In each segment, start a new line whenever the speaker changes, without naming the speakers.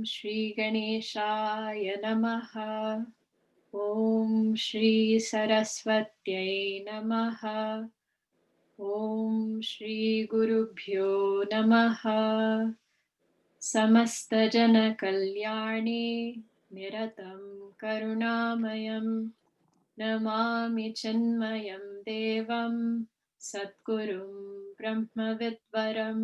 Shri Ganeshaya Namaha. Om Shri Saraswatyai Namaha. Om Shri Gurubhyo Namaha. Samasta Jana Kalyani Niratam Karunamayam Namami Chinmayam Devam Satgurum Brahmavidvaram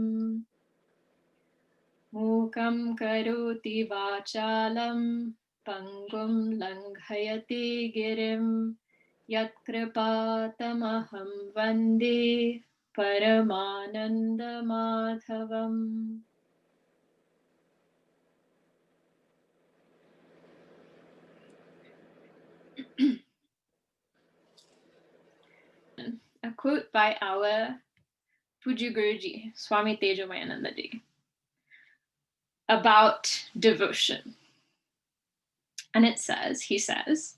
Mukam Karoti Vachalam Pangum Langhayati Girim Yatkripatamaham Vande Paramananda Madhavam. A quote by our Puja Guruji, Swami Tejomayanandaji, about devotion. And it says, he says,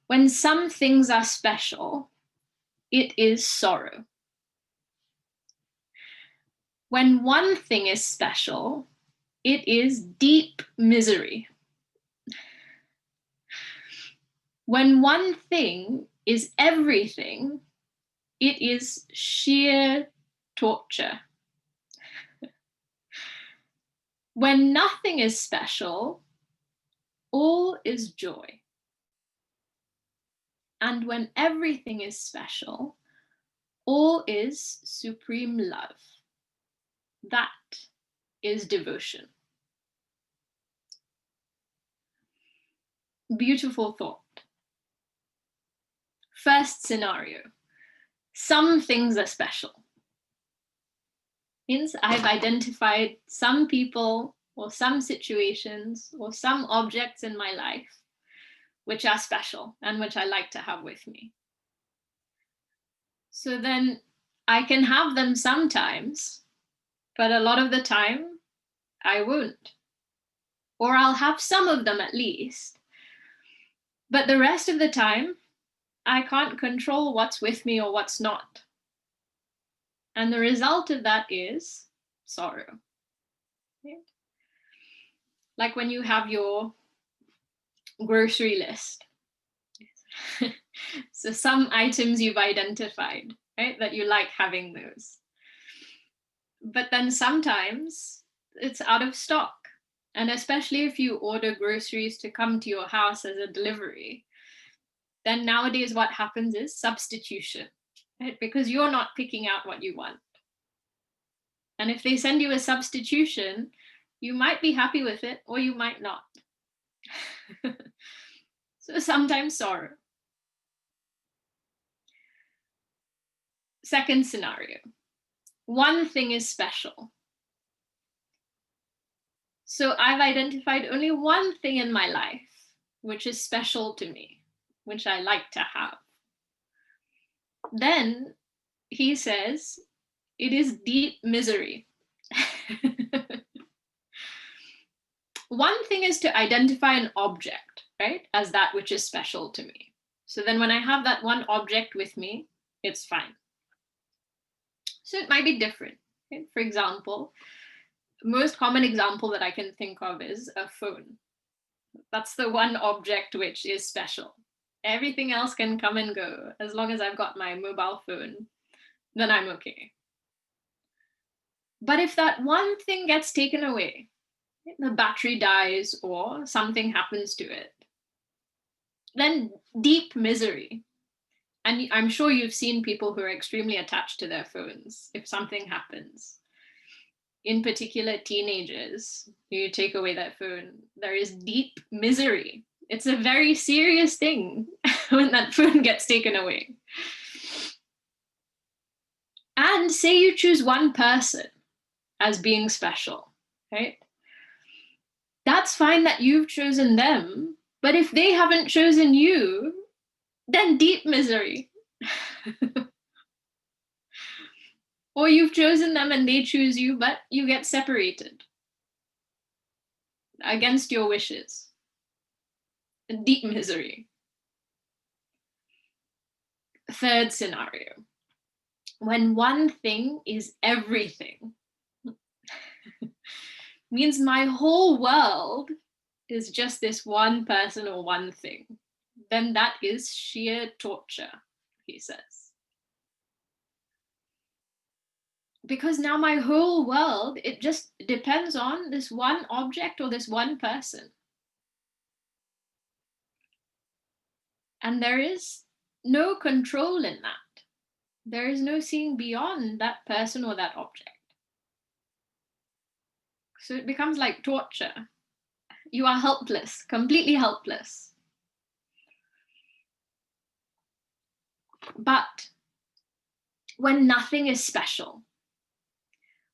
when some things are special, it is sorrow. When one thing is special, it is deep misery. When one thing is everything, it is sheer torture. When nothing is special, all is joy. And when everything is special, all is supreme love. That is devotion. Beautiful thought. First scenario, some things are special. Means I've identified some people or some situations or some objects in my life which are special and which I like to have with me. So then I can have them sometimes, but a lot of the time I won't. Or I'll have some of them at least, but the rest of the time I can't control what's with me or what's not. And the result of that is sorrow. Right? Like when you have your grocery list. So some items you've identified, right, that you like having those. But then sometimes it's out of stock. And especially if you order groceries to come to your house as a delivery, then nowadays what happens is substitution, right? Because you're not picking out what you want. And if they send you a substitution, you might be happy with it or you might not. So sometimes sorrow. Second scenario, one thing is special. So I've identified only one thing in my life which is special to me, which I like to have. Then he says, it is deep misery. One thing is to identify an object, right, as that which is special to me. So then when I have that one object with me, it's fine. So it might be different. Okay? For example, most common example that I can think of is a phone. That's the one object which is special. Everything else can come and go. As long as I've got my mobile phone, then I'm okay. But if that one thing gets taken away, the battery dies or something happens to it, then deep misery. And I'm sure you've seen people who are extremely attached to their phones if something happens. In particular, teenagers, you take away that phone, there is deep misery. It's a very serious thing when that phone gets taken away. And say you choose one person as being special, right? That's fine that you've chosen them, but if they haven't chosen you, then deep misery. Or you've chosen them and they choose you, but you get separated against your wishes. Deep misery. Third scenario, when one thing is everything. means my whole world is just this one person or one thing, then that is sheer torture, he says. Because now my whole world, it just depends on this one object or this one person. And there is no control in that. There is no seeing beyond that person or that object. So it becomes like torture. You are helpless, completely helpless. But when nothing is special,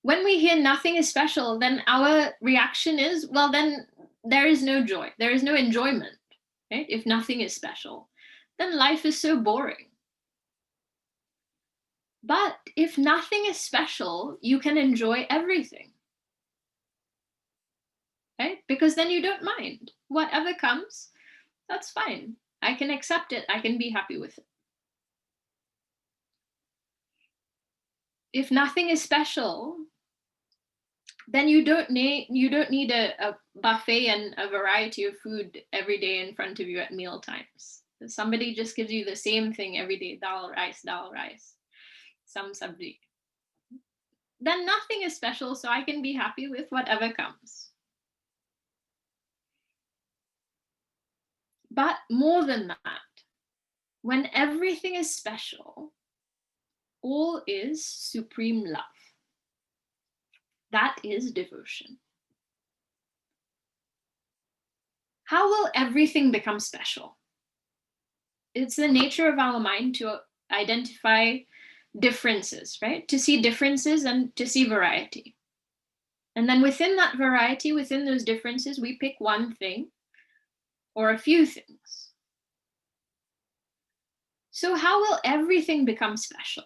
when we hear nothing is special, then our reaction is, well, then there is no joy, there is no enjoyment, right? If nothing is special, then life is so boring. But if nothing is special, you can enjoy everything, right? Because then you don't mind. Whatever comes, that's fine. I can accept it. I can be happy with it. If nothing is special, then you don't need a buffet and a variety of food every day in front of you at meal times. Somebody just gives you the same thing every day, dal rice, some sabzi. Then nothing is special, so I can be happy with whatever comes. But more than that, when everything is special, all is supreme love. That is devotion. How will everything become special? It's the nature of our mind to identify differences, right? To see differences and to see variety. And then within that variety, within those differences, we pick one thing or a few things. So how will everything become special?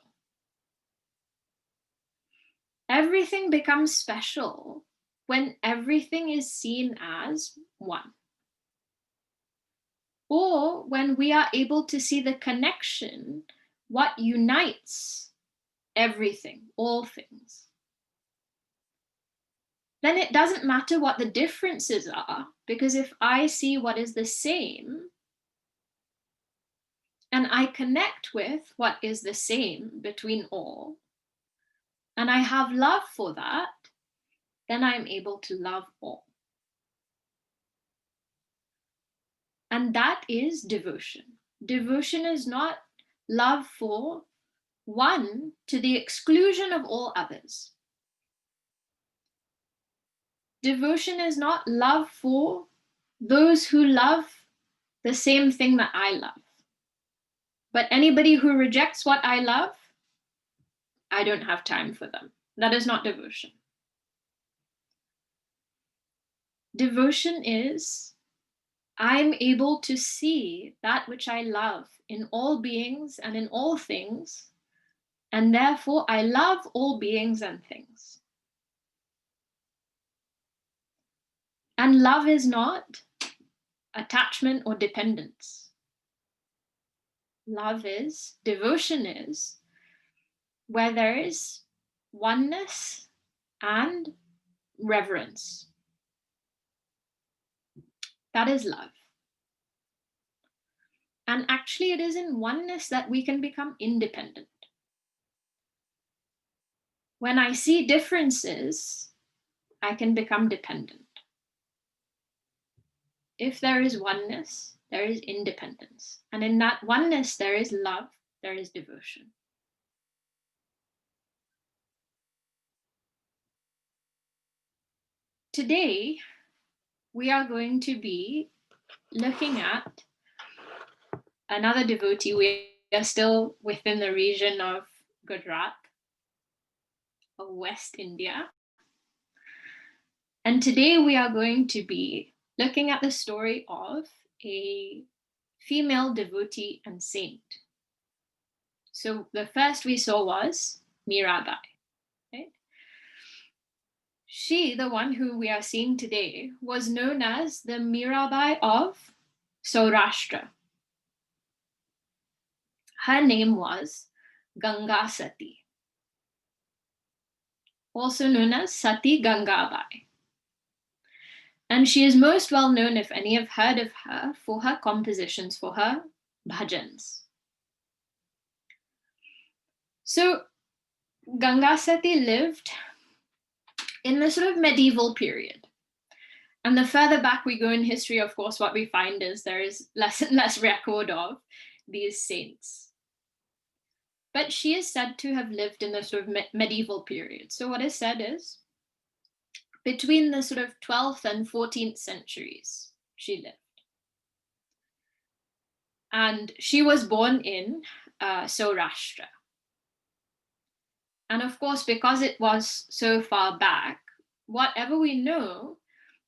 Everything becomes special when everything is seen as one. Or when we are able to see the connection, what unites everything, all things. Then it doesn't matter what the differences are, because if I see what is the same, and I connect with what is the same between all, and I have love for that, then I'm able to love all. And that is devotion. Devotion is not love for one to the exclusion of all others. Devotion is not love for those who love the same thing that I love. But anybody who rejects what I love, I don't have time for them. That is not devotion. Devotion is, I'm able to see that which I love in all beings and in all things, and therefore I love all beings and things. And love is not attachment or dependence. Love is, devotion is, where there is oneness and reverence. That is love. And actually, it is in oneness that we can become independent. When I see differences, I can become dependent. If there is oneness, there is independence. And in that oneness, there is love, there is devotion. Today, we are going to be looking at another devotee. We are still within the region of Gujarat, of West India. And today we are going to be looking at the story of a female devotee and saint. So the first we saw was Mirabai, right? She, the one who we are seeing today, was known as the Mirabai of Saurashtra. Her name was Gangasati, also known as Sati Gangabai. And she is most well known, if any have heard of her, for her compositions, for her bhajans. So Gangasati lived in the sort of medieval period. And the further back we go in history, of course, what we find is there is less and less record of these saints. But she is said to have lived in the sort of medieval period. So what is said is, between the sort of 12th and 14th centuries, she lived. And she was born in Saurashtra. And of course, because it was so far back, whatever we know,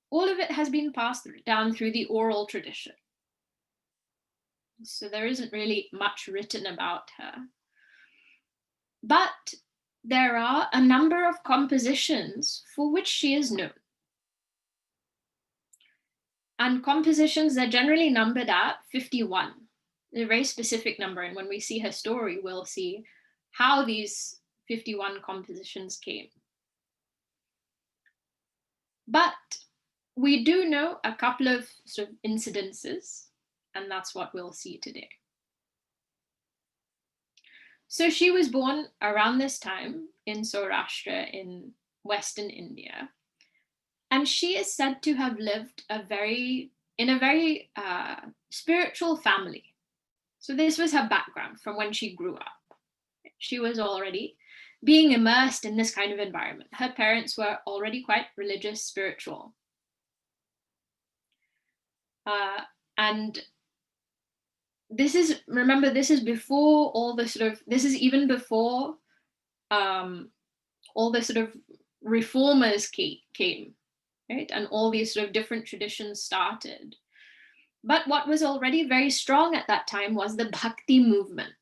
all of it has been passed down through the oral tradition. So there isn't really much written about her. But there are a number of compositions for which she is known. And compositions are generally numbered at 51, a very specific number. And when we see her story, we'll see how these 51 compositions came. But we do know a couple of sort of incidences, and that's what we'll see today. So she was born around this time in Saurashtra in Western India. And she is said to have lived in a very spiritual family. So this was her background from when she grew up. She was already being immersed in this kind of environment. Her parents were already quite religious, spiritual. And this is before all the sort of, this is even before all the sort of reformers came, right? And all these sort of different traditions started. But what was already very strong at that time was the Bhakti movement.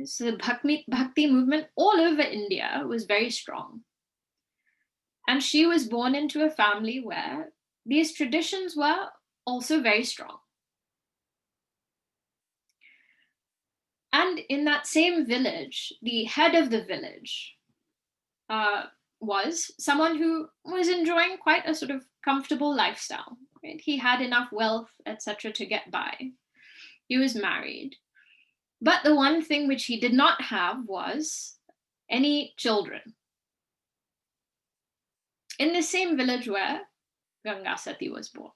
So the Bhakti movement all over India was very strong. And she was born into a family where these traditions were also very strong. And in that same village, the head of the village was someone who was enjoying quite a sort of comfortable lifestyle. Right? He had enough wealth, etc., to get by. He was married. But the one thing which he did not have was any children. In the same village where Gangasati was born.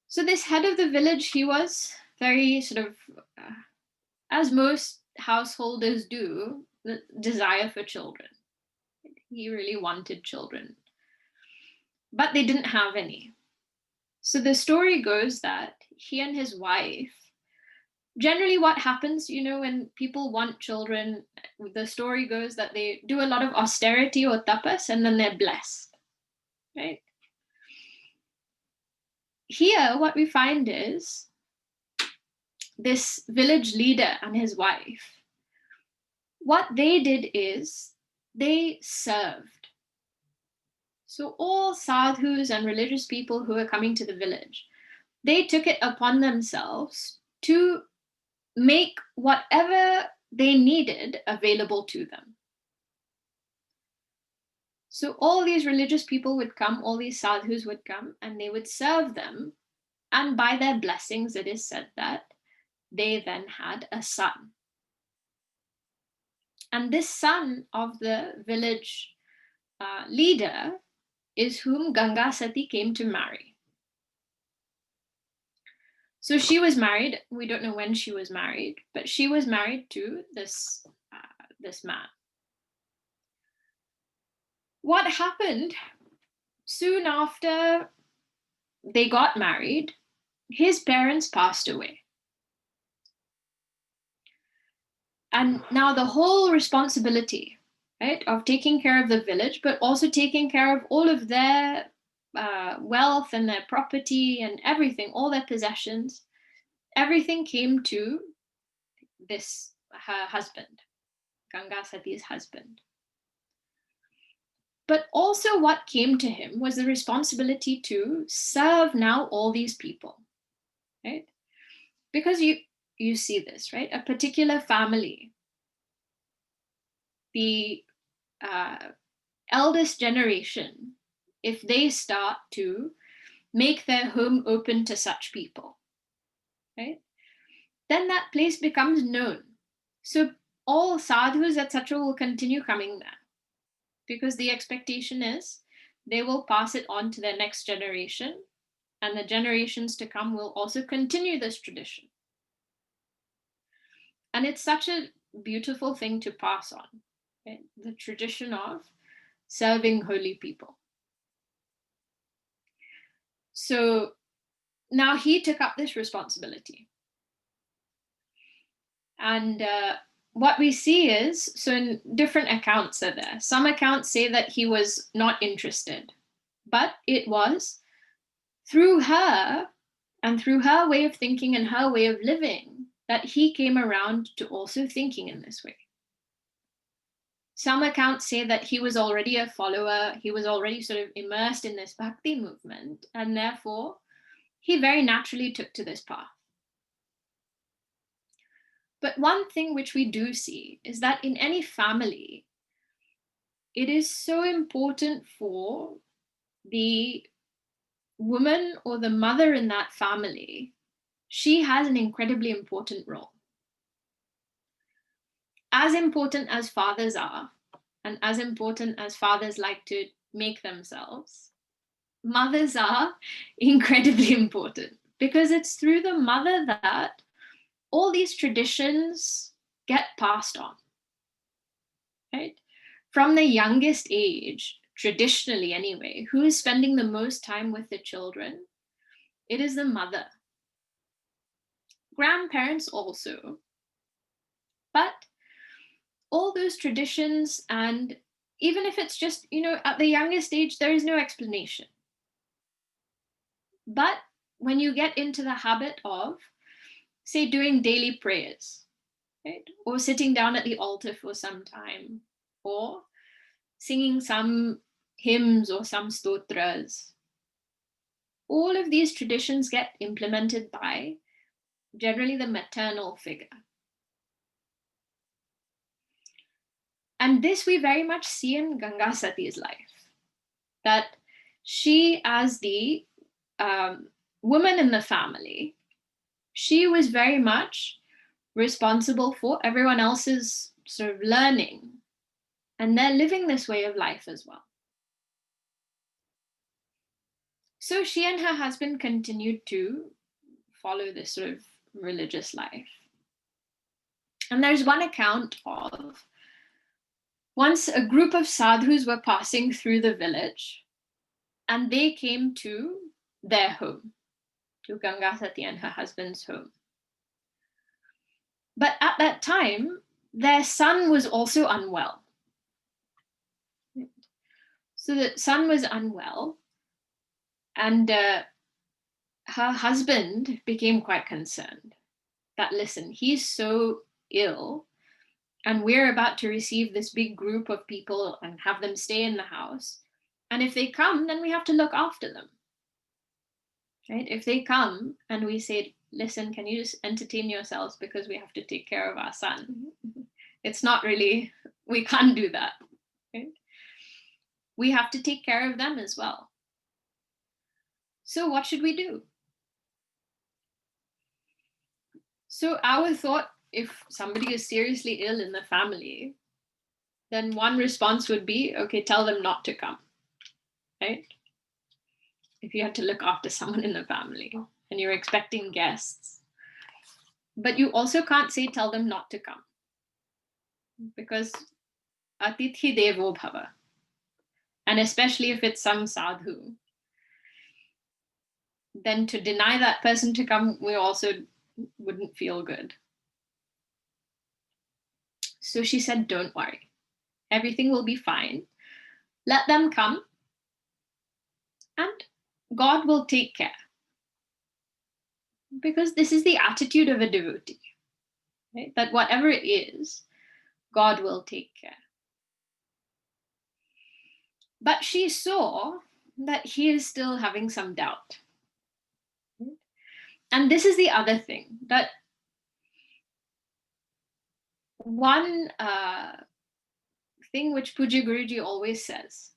So this head of the village, he was very sort of, as most householders do, the desire for children. He really wanted children. But they didn't have any. So the story goes that he and his wife, generally what happens, when people want children, the story goes that they do a lot of austerity or tapas and then they're blessed, right? Here, what we find is this village leader and his wife, what they did is they served. So all sadhus and religious people who were coming to the village, they took it upon themselves to make whatever they needed available to them. So all these religious people would come, all these sadhus would come, and they would serve them. And by their blessings, it is said that they then had a son. And this son of the village leader is whom Gangasati came to marry. So she was married. We don't know when she was married, but she was married to this man. What happened soon after they got married, his parents passed away. And now the whole responsibility, right, of taking care of the village, but also taking care of all of their wealth and their property and everything, all their possessions, everything came to her husband, Gangasati's husband. But also what came to him was the responsibility to serve now all these people, right? Because you see this, right? A particular family, the eldest generation if they start to make their home open to such people, right? Then that place becomes known. So all sadhus, etc., will continue coming there because the expectation is they will pass it on to their next generation, and the generations to come will also continue this tradition. And it's such a beautiful thing to pass on, right? The tradition of serving holy people. So now he took up this responsibility. And what we see is, so in different accounts are there. Some accounts say that he was not interested, but it was through her and through her way of thinking and her way of living that he came around to also thinking in this way. Some accounts say that he was already a follower, he was already sort of immersed in this bhakti movement, and therefore he very naturally took to this path. But one thing which we do see is that in any family, it is so important for the woman or the mother in that family. She has an incredibly important role. As important as fathers are, and as important as fathers like to make themselves, mothers are incredibly important, because it's through the mother that all these traditions get passed on, right? From the youngest age, traditionally anyway, who is spending the most time with the children? It is the mother. Grandparents also. But all those traditions, and even if it's just, at the youngest age, there is no explanation. But when you get into the habit of, say, doing daily prayers, right? Or sitting down at the altar for some time, or singing some hymns or some stotras, all of these traditions get implemented by generally the maternal figure. And this we very much see in Gangasati's life, that she, as the woman in the family, she was very much responsible for everyone else's sort of learning, and they're living this way of life as well. So she and her husband continued to follow this sort of religious life. And there's one account of once a group of sadhus were passing through the village, and they came to their home, to Gangasati and her husband's home. But at that time, their son was also unwell. So the son was unwell, and her husband became quite concerned that, listen, he's so ill, and we're about to receive this big group of people and have them stay in the house. And if they come, then we have to look after them. Right? If they come and we say, listen, can you just entertain yourselves because we have to take care of our son? It's not really, we can't do that. Right? We have to take care of them as well. So what should we do? So our thought, if somebody is seriously ill in the family, then one response would be, okay, tell them not to come, right? If you had to look after someone in the family and you're expecting guests. But you also can't say tell them not to come, because atithi devo bhava. And especially if it's some sadhu, then to deny that person to come, we also wouldn't feel good. So she said, don't worry. Everything will be fine. Let them come, and God will take care. Because this is the attitude of a devotee, right? That whatever it is, God will take care. But she saw that he is still having some doubt. And this is the other thing, that one thing which Puja Guruji always says,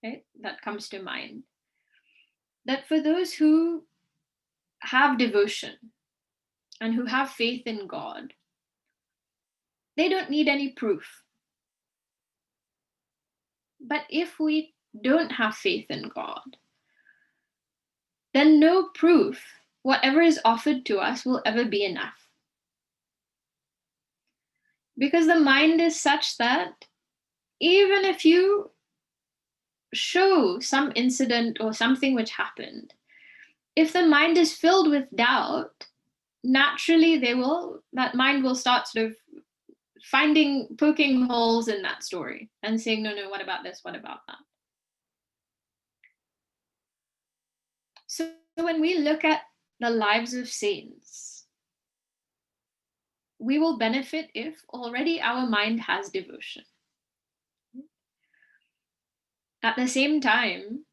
right, that comes to mind. That for those who have devotion and who have faith in God, they don't need any proof. But if we don't have faith in God, then no proof, whatever is offered to us, will ever be enough. Because the mind is such that even if you show some incident or something which happened, if the mind is filled with doubt, naturally that mind will start sort of poking holes in that story and saying, no, what about this? What about that? So when we look at the lives of saints, we will benefit if already our mind has devotion. At the same time,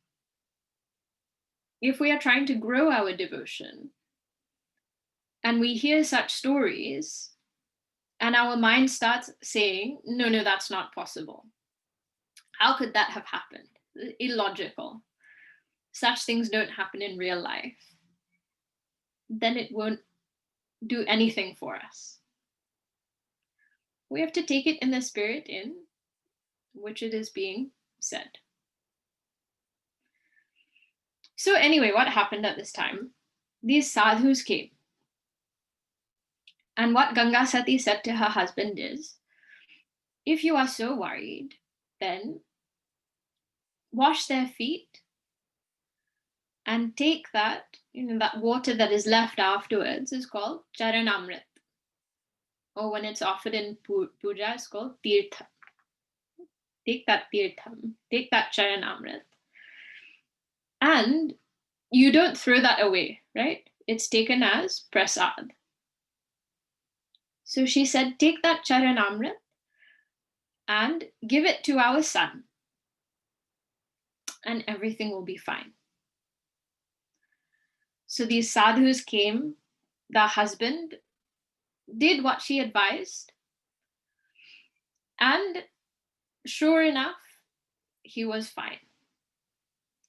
if we are trying to grow our devotion and we hear such stories and our mind starts saying, no, that's not possible. How could that have happened? Illogical. Such things don't happen in real life. Then it won't do anything for us. We have to take it in the spirit in which it is being said. So anyway, what happened at this time? These sadhus came. And what Gangasati said to her husband is, if you are so worried, then wash their feet and take that, that water that is left afterwards is called charanamrit. Or when it's offered in puja, it's called tirtha. Take that tirtham, take that charanamrit. And you don't throw that away, right? It's taken as prasad. So she said, take that charanamrit and give it to our son, and everything will be fine. So these sadhus came, the husband did what she advised, and sure enough, he was fine.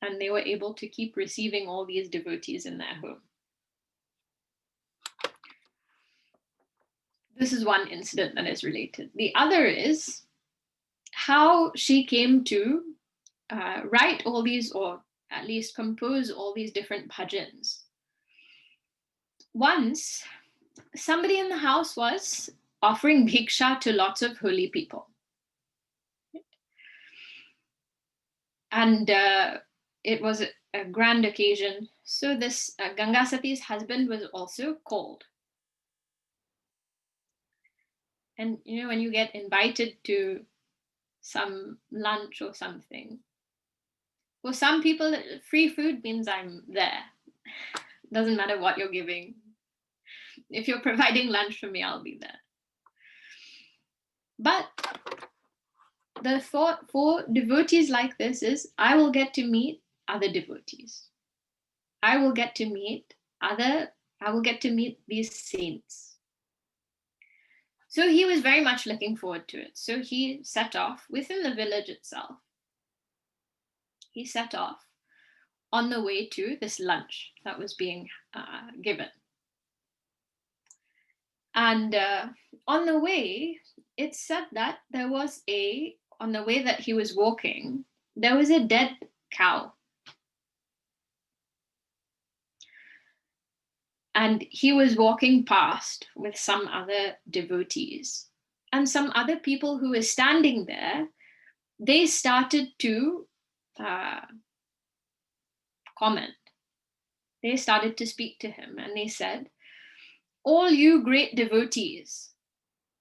And they were able to keep receiving all these devotees in their home. This is one incident that is related. The other is how she came to write all these, or at least compose all these different bhajans. Once, somebody in the house was offering bhiksha to lots of holy people. And it was a grand occasion. So this Gangasati's husband was also called. And when you get invited to some lunch or something, for some people, free food means I'm there. Doesn't matter what you're giving. If you're providing lunch for me, I'll be there. But the thought for devotees like this is, I will get to meet other devotees. I will get to meet these saints. So he was very much looking forward to it. So he set off within the village itself. He set off on the way to this lunch that was being given. And on the way, it's said that on the way that he was walking, there was a dead cow. And he was walking past with some other devotees. And some other people who were standing there, they started to comment. They started to speak to him, and they said, all you great devotees,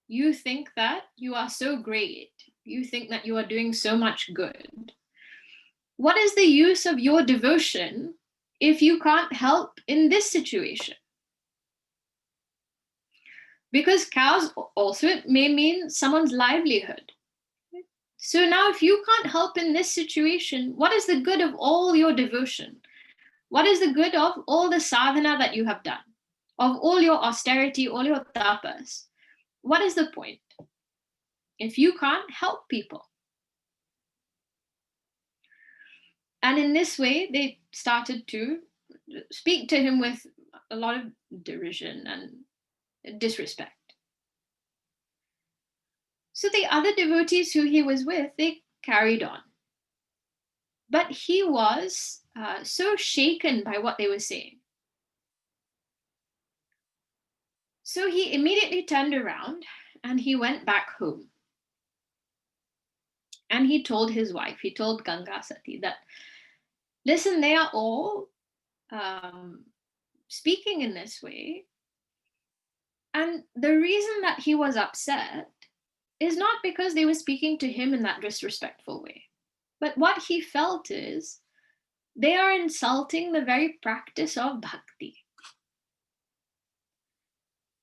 you think that you are so great. You think that you are doing so much good. What is the use of your devotion if you can't help in this situation? Because cows also may mean someone's livelihood. So now if you can't help in this situation, what is the good of all your devotion? What is the good of all the sadhana that you have done? Of all your austerity, all your tapas? What is the point if you can't help people? And in this way, they started to speak to him with a lot of derision and disrespect. So the other devotees who he was with, they carried on. But he was so shaken by what they were saying. So he immediately turned around and he went back home. And he told his wife, he told Gangasati that, listen, they are all speaking in this way. And the reason that he was upset is not because they were speaking to him in that disrespectful way. But what he felt is they are insulting the very practice of bhakti.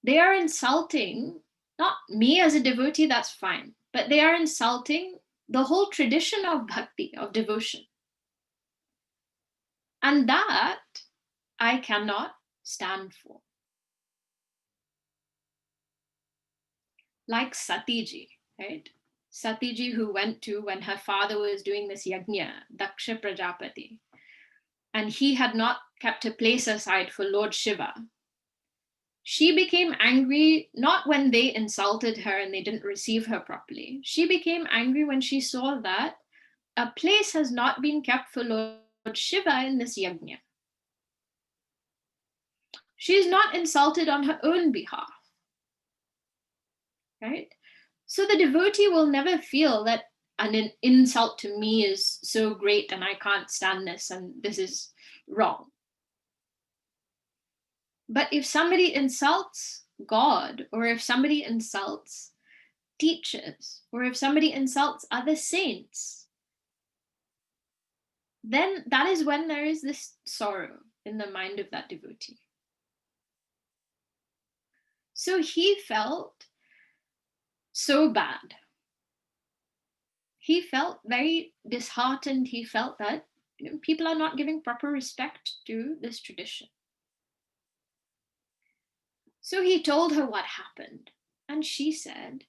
They are insulting not me as a devotee, that's fine, but they are insulting the whole tradition of bhakti, of devotion. And that I cannot stand for. Like Satiji, right? Satiji, who went to when her father was doing this yajna, Daksha Prajapati, and he had not kept a place aside for Lord Shiva. She became angry not when they insulted her and they didn't receive her properly. She became angry when she saw that a place has not been kept for Lord Shiva in this yajna. She is not insulted on her own behalf, right? So the devotee will never feel that an insult to me is so great and I can't stand this and this is wrong. But if somebody insults God, or if somebody insults teachers, or if somebody insults other saints, then that is when there is this sorrow in the mind of that devotee. So he felt so bad. He felt very disheartened. He felt that people are not giving proper respect to this tradition. So he told her what happened. And she said,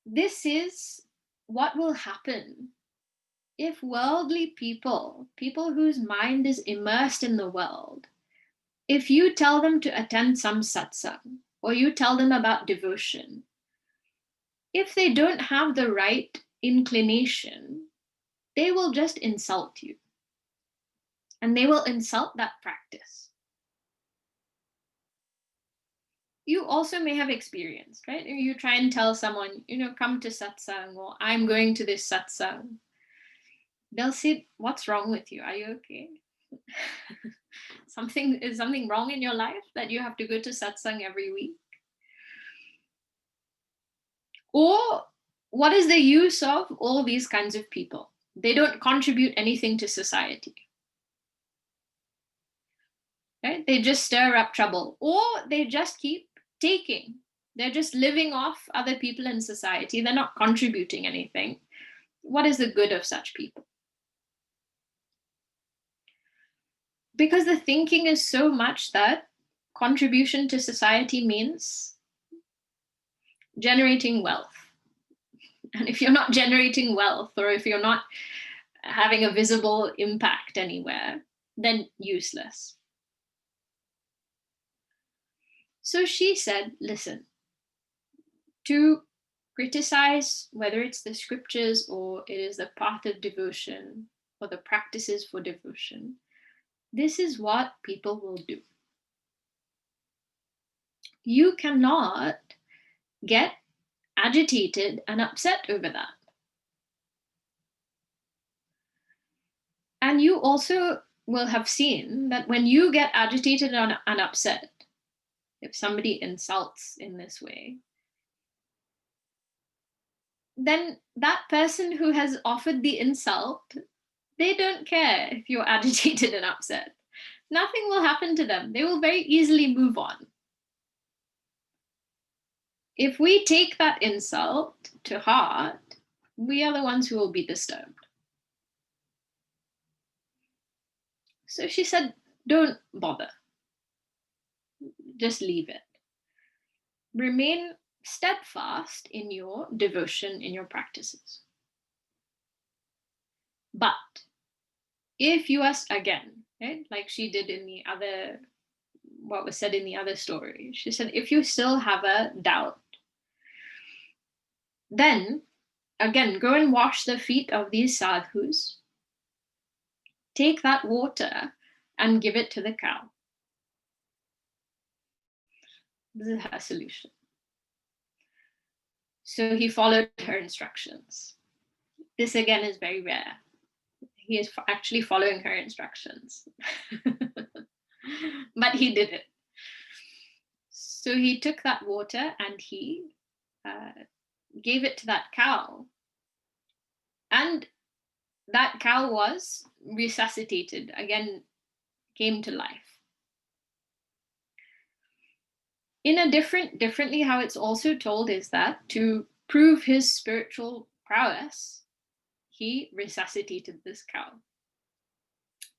this is what will happen if worldly people, people whose mind is immersed in the world, if you tell them to attend some satsang, or you tell them about devotion, if they don't have the right inclination, they will just insult you. And they will insult that practice. You also may have experienced, right? You try and tell someone, come to satsang, or I'm going to this satsang. They'll say, what's wrong with you? Are you okay? Is something wrong in your life that you have to go to satsang every week? Or what is the use of all these kinds of people? They don't contribute anything to society. Right? They just stir up trouble, or they just keep taking. They're just living off other people in society. They're not contributing anything. What is the good of such people? Because the thinking is so much that contribution to society means generating wealth. And if you're not generating wealth, or if you're not having a visible impact anywhere, then useless. So she said, listen, to criticize whether it's the scriptures or it is the path of devotion or the practices for devotion, this is what people will do. You cannot get agitated and upset over that. And you also will have seen that when you get agitated and upset, if somebody insults in this way, then that person who has offered the insult, they don't care if you're agitated and upset. Nothing will happen to them. They will very easily move on. If we take that insult to heart, we are the ones who will be disturbed. So she said, don't bother. Just leave it. Remain steadfast in your devotion, in your practices. But if you are, again, right, like she did in the other, what was said in the other story, she said, if you still have a doubt, then again, go and wash the feet of these sadhus, take that water and give it to the cow. This is her solution. So he followed her instructions. This again is very rare. He is actually following her instructions. But he did it. So he took that water and he gave it to that cow. And that cow was resuscitated, again, came to life. In a differently, how it's also told is that to prove his spiritual prowess, he resuscitated this cow.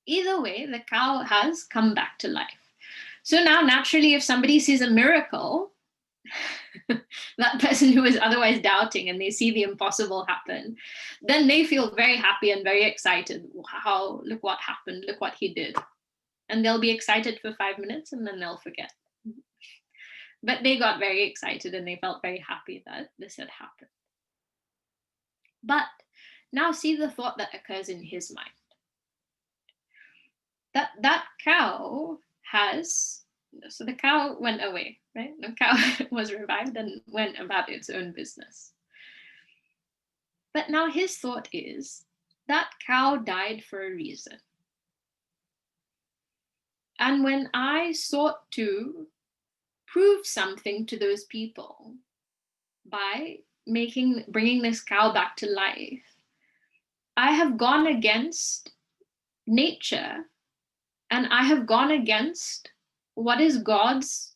Either way, the cow has come back to life. So now, naturally, if somebody sees a miracle, that person who is otherwise doubting and they see the impossible happen, then they feel very happy and very excited. Wow, look what happened, look what he did. And they'll be excited for 5 minutes and then they'll forget. But they got very excited and they felt very happy that this had happened. But now see the thought that occurs in his mind. That cow has, so the cow went away, right? The cow was revived and went about its own business. But now his thought is, that cow died for a reason. And when I sought to prove something to those people by bringing this cow back to life, I have gone against nature and I have gone against what is God's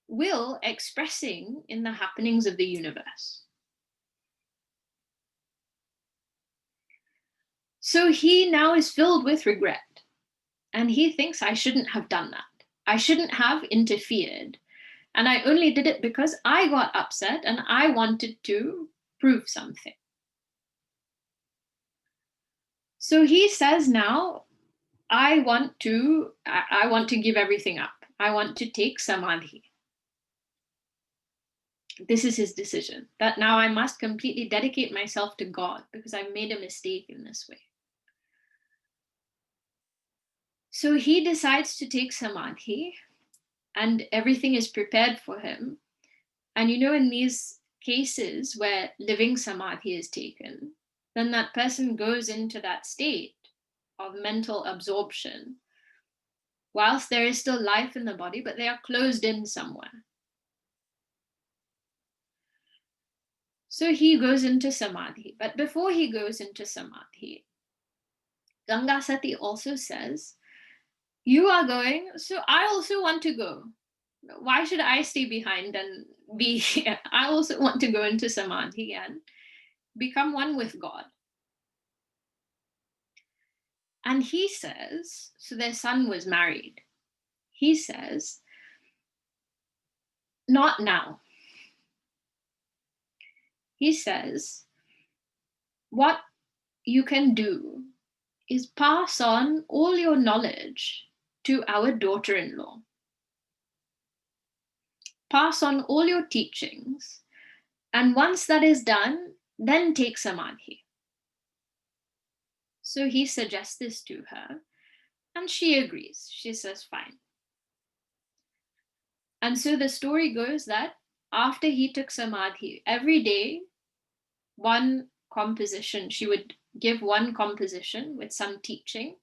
will expressing in the happenings of the universe. So he now is filled with regret and he thinks, I shouldn't have done that. I shouldn't have interfered. And I only did it because I got upset and I wanted to prove something. So he says now, I want to give everything up. I want to take samadhi. This is his decision, that now I must completely dedicate myself to God because I've made a mistake in this way. So he decides to take samadhi and everything is prepared for him. And in these cases where living samadhi is taken, then that person goes into that state of mental absorption whilst there is still life in the body, but they are closed in somewhere. So he goes into samadhi. But before he goes into samadhi, Gangasati also says, you are going, so I also want to go. Why should I stay behind and be here? I also want to go into samadhi and become one with God. And he says, so their son was married. He says, not now. He says, what you can do is pass on all your knowledge to our daughter-in-law. Pass on all your teachings. And once that is done, then take samadhi. So he suggests this to her and she agrees. She says, fine. And so the story goes that after he took samadhi, every day, one composition, she would give one composition with some teaching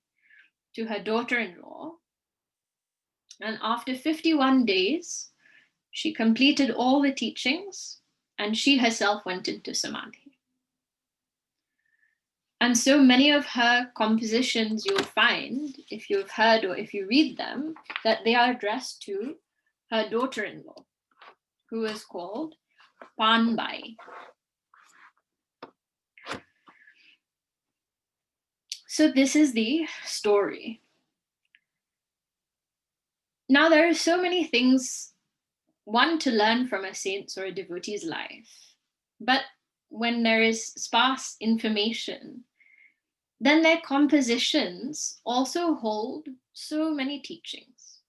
to her daughter-in-law. And after 51 days, she completed all the teachings and she herself went into samadhi. And so many of her compositions you'll find, if you've heard or if you read them, that they are addressed to her daughter-in-law, who is called Panbai. So this is the story. Now there are so many things, one, to learn from a saint's or a devotee's life, but when there is sparse information, then their compositions also hold so many teachings.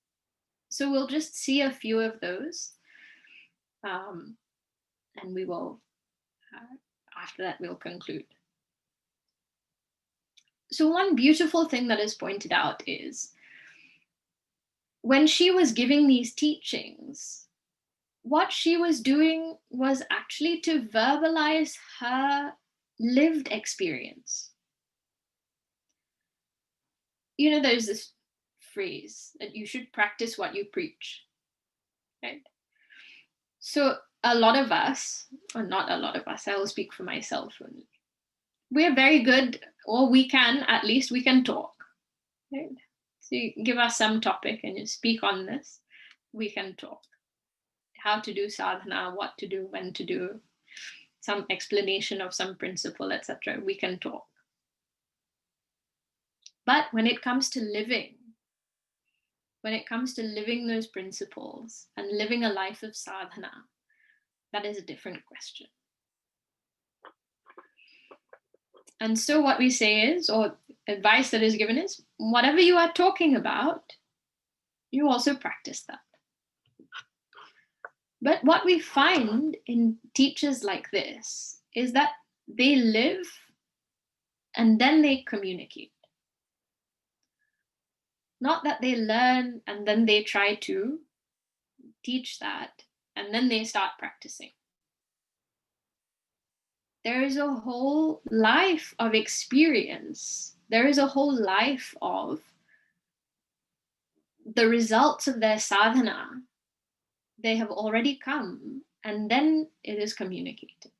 So we'll just see a few of those. And we will, after that, we'll conclude. So one beautiful thing that is pointed out is when she was giving these teachings, what she was doing was actually to verbalize her lived experience. You know, there's this phrase that you should practice what you preach, right? So a lot of us, or not a lot of us, I will speak for myself only. We're very good, or we can, at least we can talk, right? So you give us some topic and you speak on this, we can talk. How to do sadhana, what to do, when to do, some explanation of some principle, etc. We can talk. But when it comes to living, those principles and living a life of sadhana, that is a different question. And so what we say is, or advice that is given is, whatever you are talking about, you also practice that. But what we find in teachers like this is that they live and then they communicate. Not that they learn and then they try to teach that and then they start practicing. There is a whole life of experience. There is a whole life of the results of their sadhana. They have already come, and then it is communicated.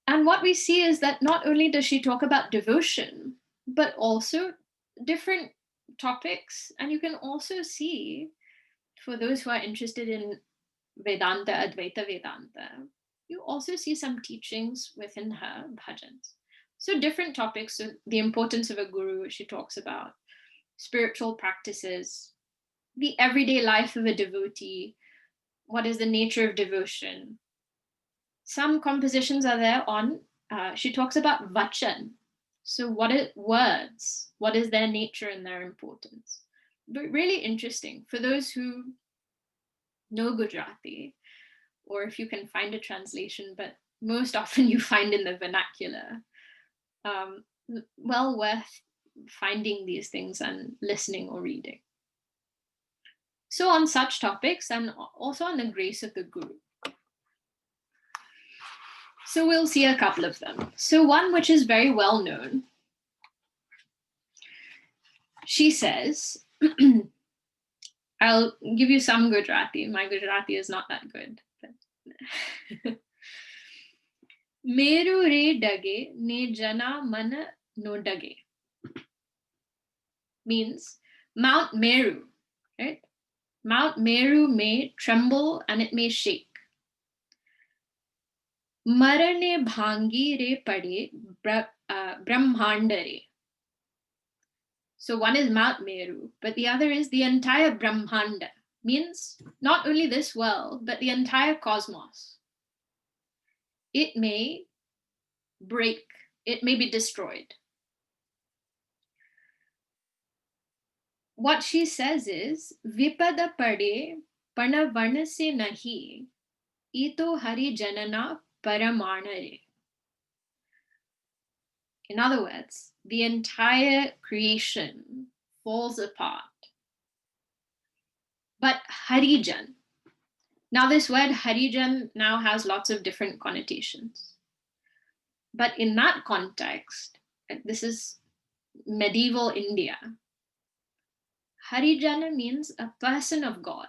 And what we see is that not only does she talk about devotion, but also different topics. And you can also see, for those who are interested in Vedanta, Advaita Vedanta, you also see some teachings within her bhajans. So different topics, so the importance of a guru, she talks about, spiritual practices, the everyday life of a devotee, what is the nature of devotion. Some compositions are there on, she talks about vachan. So what are words? What is their nature and their importance? But really interesting for those who know Gujarati, or if you can find a translation, but most often you find in the vernacular, well worth finding these things and listening or reading. So on such topics, and also on the grace of the Guru. So we'll see a couple of them. So one which is very well known, she says, I'll give you some Gujarati. My Gujarati is not that good. Meru re dage, ne jana mana no dage. Means Mount Meru, right? Mount Meru may tremble and it may shake. Marane bhangi re pade brahmandare. So one is Mount Meru, but the other is the entire Brahmanda. Means not only this world, but the entire cosmos. It may break, it may be destroyed. What she says is, Vipada pade panavarna se nahi, ito hari janana paramanare. In other words, the entire creation falls apart. But Harijan, now this word Harijan now has lots of different connotations. But in that context, this is medieval India, Harijana means a person of God,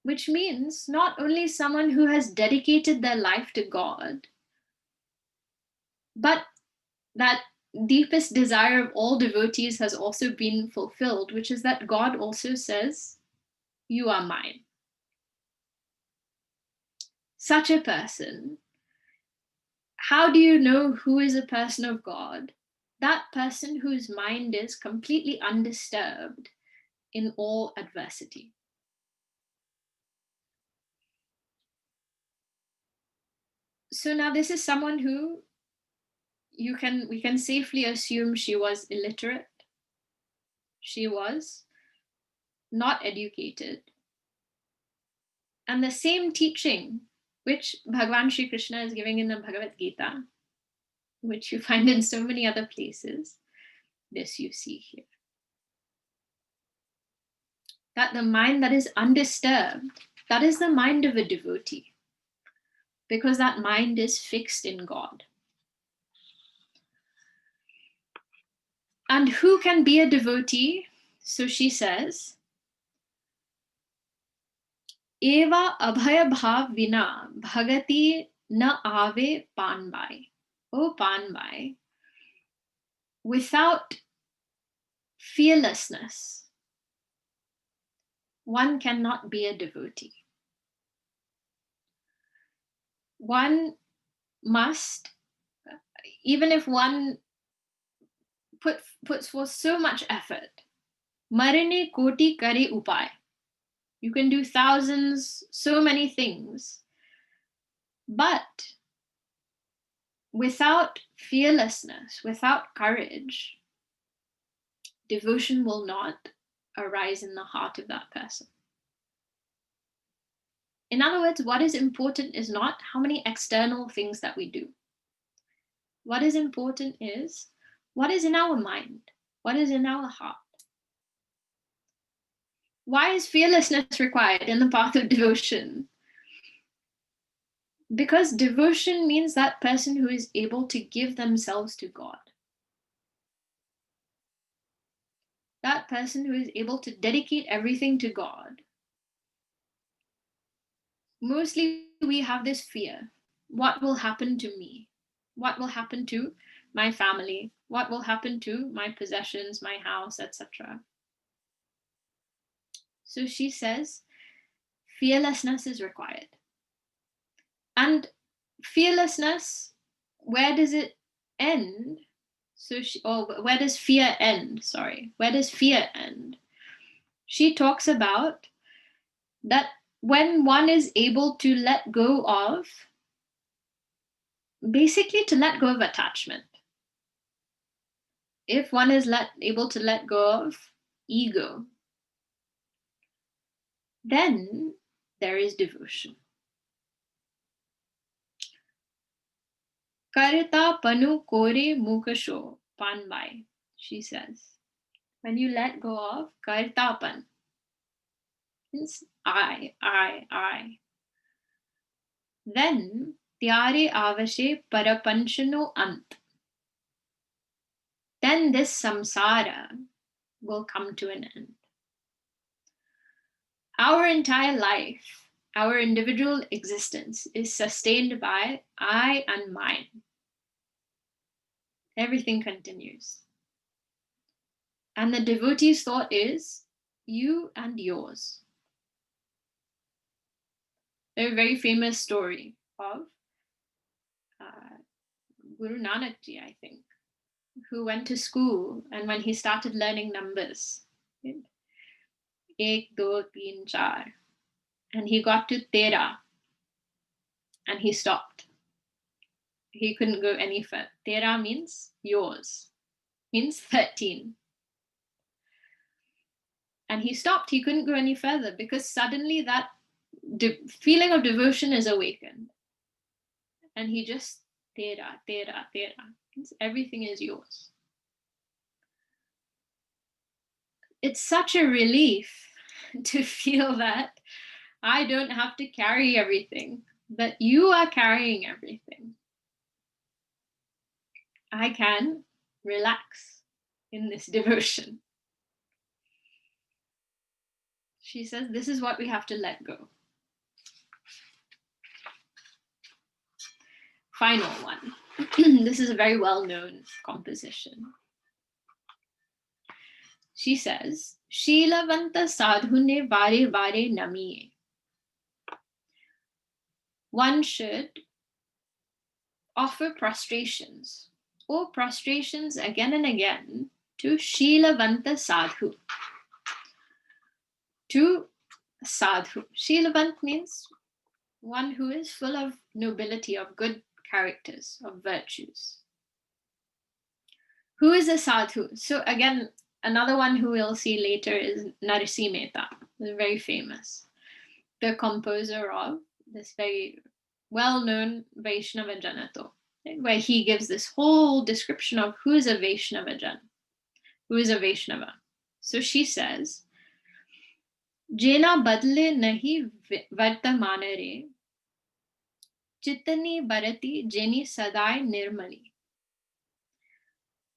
which means not only someone who has dedicated their life to God, but that deepest desire of all devotees has also been fulfilled, which is that God also says, you are mine. Such a person, how do you know who is a person of God? That person whose mind is completely undisturbed in all adversity. So now this is someone who we can safely assume she was illiterate. She was not educated. And the same teaching which Bhagavan Shri Krishna is giving in the Bhagavad Gita, which you find in so many other places, this you see here. That the mind that is undisturbed, that is the mind of a devotee, because that mind is fixed in God. And who can be a devotee? So she says, Eva abhaya bhav vina bhagati na ave panbai. O panbai, without fearlessness, one cannot be a devotee. One must, even if one puts forth so much effort, marine koti kare upay. You can do thousands, so many things, but without fearlessness, without courage, devotion will not arise in the heart of that person. In other words, what is important is not how many external things that we do. What is important is what is in our mind, what is in our heart. Why is fearlessness required in the path of devotion? Because devotion means that person who is able to give themselves to God. That person who is able to dedicate everything to God. Mostly we have this fear. What will happen to me? What will happen to my family? What will happen to my possessions, my house, etc.? So she says, fearlessness is required. And fearlessness, where does it end? Where does fear end? Sorry, where does fear end? She talks about that when one is able to let go of, basically to let go of attachment. If one is able to let go of ego, then there is devotion. Karita panu kore mukasho panbai, she says. When you let go of karitapan, means I, then tyare avashe parapanchano ant. Then this samsara will come to an end. Our entire life, our individual existence is sustained by I and mine. Everything continues. And the devotee's thought is you and yours. There's a very famous story of Guru Nanak Ji, I think, who went to school, and when he started learning numbers, 1, 2, 3, 4, and he got to 13, and he stopped. He couldn't go any further. 13 means yours, means 13. And he stopped. He couldn't go any further because suddenly that feeling of devotion is awakened. And he just, 13, 13. Everything is yours. It's such a relief to feel that I don't have to carry everything, that you are carrying everything. I can relax in this devotion. She says this is what we have to let go. Final one. This is a very well-known composition. She says, Shilavanta sadhune vare vare namiye. One should offer prostrations or prostrations again and again to Shilavanta sadhu. To sadhu. Shilavant means one who is full of nobility, of good characters, of virtues. Who is a sadhu? So again, another one who we'll see later is Narsi Mehta, who's very famous, the composer of this very well-known Vaishnava Janato, where he gives this whole description of who is a Vaishnava Jan, who is a Vaishnava. So she says, Jena badle nahi vartamanare, chitani barati jeni sadai nirmali,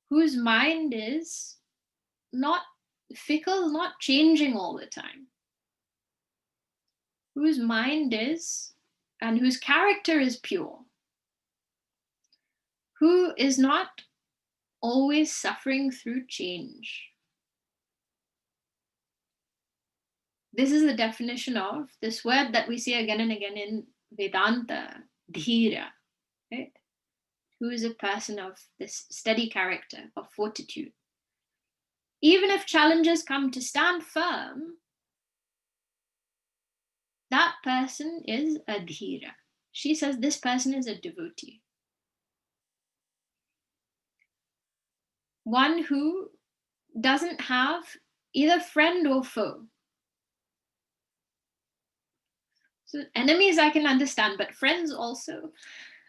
whose mind is not fickle, not changing all the time, whose mind is, and whose character is pure, who is not always suffering through change. This is the definition of this word that we see again and again in Vedanta, dhira, right? Who is a person of this steady character, of fortitude. Even if challenges come, to stand firm, that person is a dhira. She says this person is a devotee. One who doesn't have either friend or foe. So enemies I can understand, but friends also.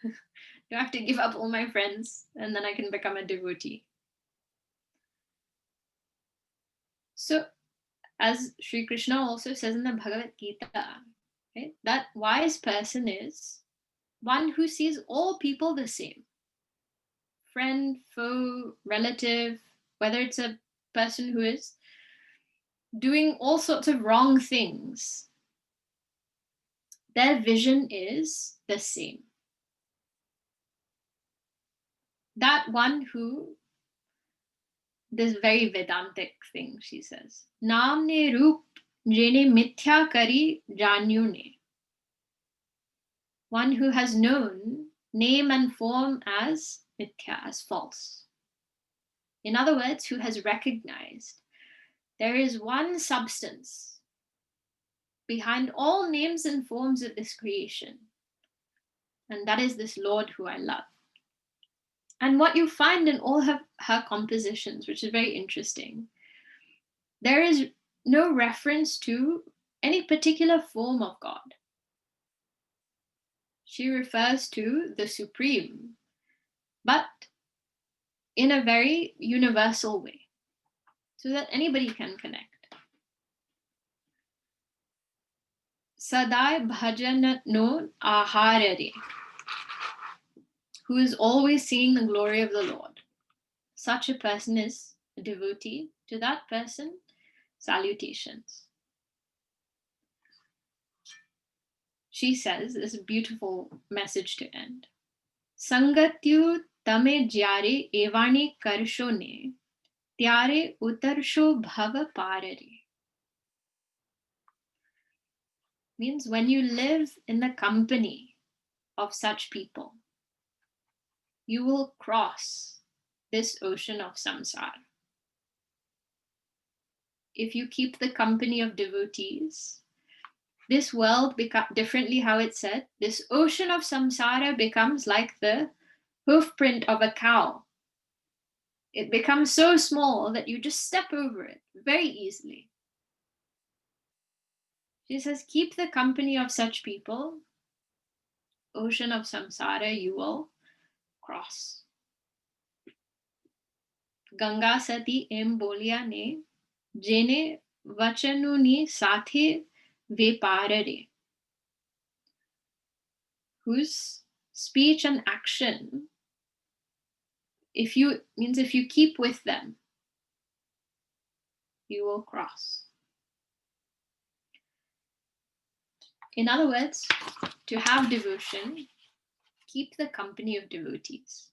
You have to give up all my friends and then I can become a devotee. So as Sri Krishna also says in the Bhagavad Gita, right, that wise person is one who sees all people the same. Friend, foe, relative, whether it's a person who is doing all sorts of wrong things, their vision is the same. That one who, this very Vedantic thing, she says, Naam ne roop jene mithya kari janyu ne. One who has known name and form as mithya, as false. In other words, who has recognized there is one substance behind all names and forms of this creation, and that is this Lord who I love. And what you find in all her compositions, which is very interesting, there is no reference to any particular form of God. She refers to the Supreme, but in a very universal way, so that anybody can connect. Sadai bhajan no aharare, who is always seeing the glory of the Lord. Such a person is a devotee. To that person, salutations. She says, this is a beautiful message to end. Sangatyu tame jyare evani karsho ne, tyare utarsho bhava parare. Means when you live in the company of such people, you will cross this ocean of samsara. If you keep the company of devotees, this world becomes differently how it's said. This ocean of samsara becomes like the hoof print of a cow. It becomes so small that you just step over it very easily. She says, keep the company of such people, ocean of samsara you will cross. Gangasati em bolia ne, jene vachanuni sathe veparare, whose speech and action, if you keep with them, you will cross. In other words, to have devotion, keep the company of devotees.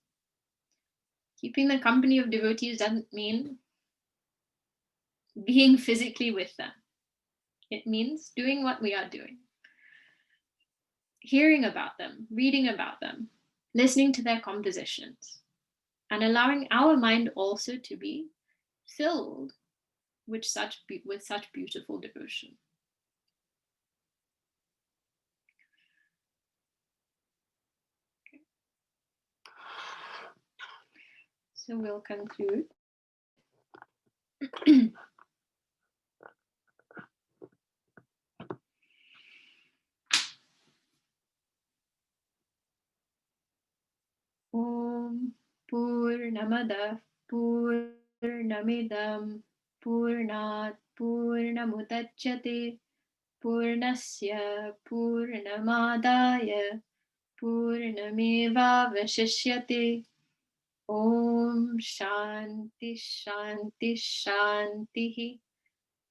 Keeping the company of devotees doesn't mean being physically with them. It means doing what we are doing. Hearing about them, reading about them, listening to their compositions, and allowing our mind also to be filled with such beautiful devotion. So we'll conclude. Om Purnamada Purnamidam Purnat Purnamudachyate Purnasya Purnamadaya Purnameva Vashishyate. Om Shanti Shanti Shanti.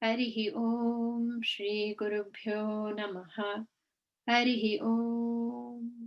Harihi Om Shri Gurubhyo Namaha. Harihi Om.